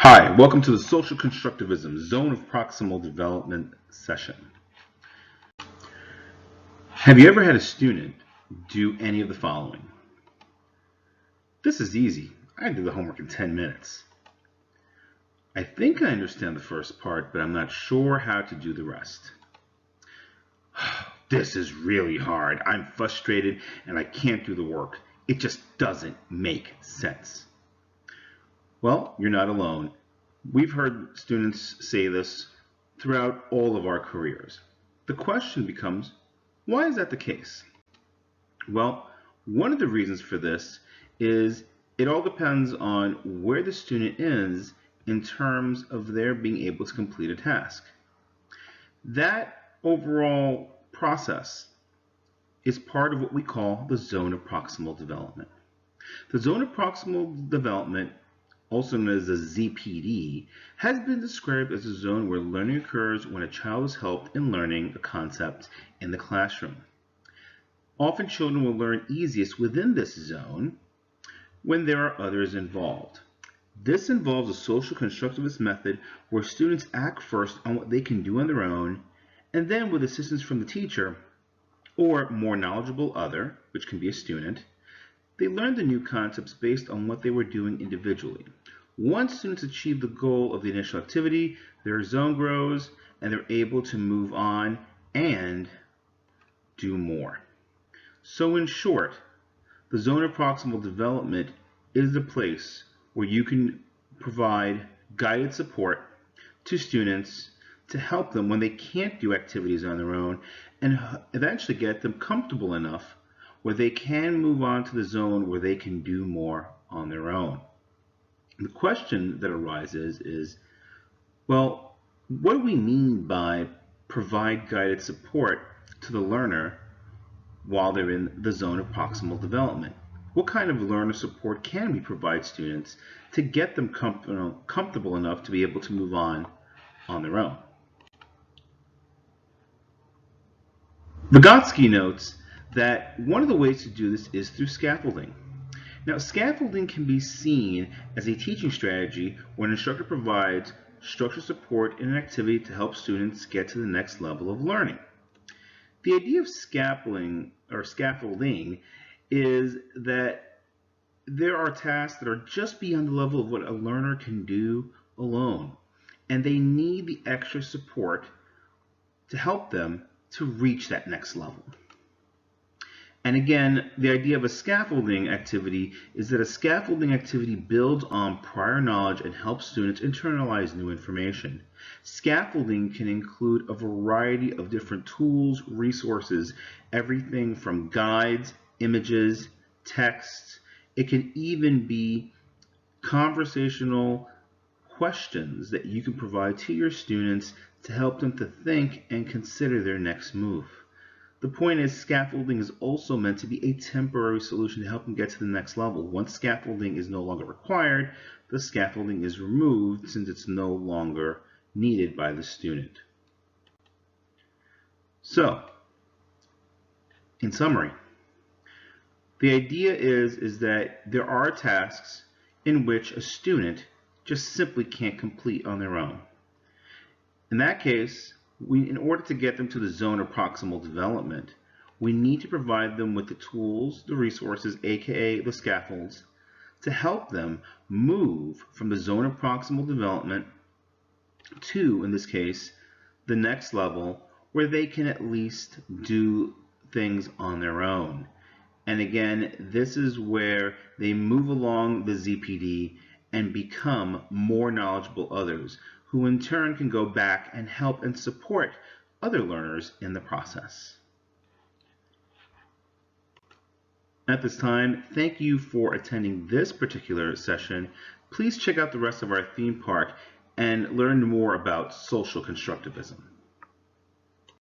Hi, welcome to the Social Constructivism Zone of Proximal Development session. Have you ever had a student do any of the following? This is easy. I did the homework in 10 minutes. I think I understand the first part, but I'm not sure how to do the rest. This is really hard. I'm frustrated and I can't do the work. It just doesn't make sense. Well, you're not alone. We've heard students say this throughout all of our careers. The question becomes, why is that the case? Well, one of the reasons for this is it all depends on where the student is in terms of their being able to complete a task. That overall process is part of what we call the zone of proximal development. The zone of proximal development, also known as the ZPD, has been described as a zone where learning occurs when a child is helped in learning a concept in the classroom. Often children will learn easiest within this zone when there are others involved. This involves a social constructivist method where students act first on what they can do on their own, and then with assistance from the teacher or more knowledgeable other, which can be a student, they learn the new concepts based on what they were doing individually. Once students achieve the goal of the initial activity, their zone grows and they're able to move on and do more. So in short, the zone of proximal development is the place where you can provide guided support to students to help them when they can't do activities on their own and eventually get them comfortable enough where they can move on to the zone where they can do more on their own. The question that arises is, well, what do we mean by provide guided support to the learner while they're in the zone of proximal development? What kind of learner support can we provide students to get them comfortable enough to be able to move on their own? Vygotsky notes that one of the ways to do this is through scaffolding. Now, scaffolding can be seen as a teaching strategy when an instructor provides structured support in an activity to help students get to the next level of learning. The idea of scaffolding is that there are tasks that are just beyond the level of what a learner can do alone, and they need the extra support to help them to reach that next level. And again, the idea of a scaffolding activity is that a scaffolding activity builds on prior knowledge and helps students internalize new information. Scaffolding can include a variety of different tools, resources, everything from guides, images, texts. It can even be conversational questions that you can provide to your students to help them to think and consider their next move. The point is, scaffolding is also meant to be a temporary solution to help them get to the next level. Once scaffolding is no longer required, the scaffolding is removed since it's no longer needed by the student. So, in summary, the idea is that there are tasks in which a student just simply can't complete on their own. In that case, in order to get them to the zone of proximal development, we need to provide them with the tools, the resources, aka the scaffolds, to help them move from the zone of proximal development to, in this case, the next level where they can at least do things on their own. And again, this is where they move along the ZPD and become more knowledgeable others, who in turn can go back and help and support other learners in the process. At this time, thank you for attending this particular session. Please check out the rest of our theme park and learn more about social constructivism.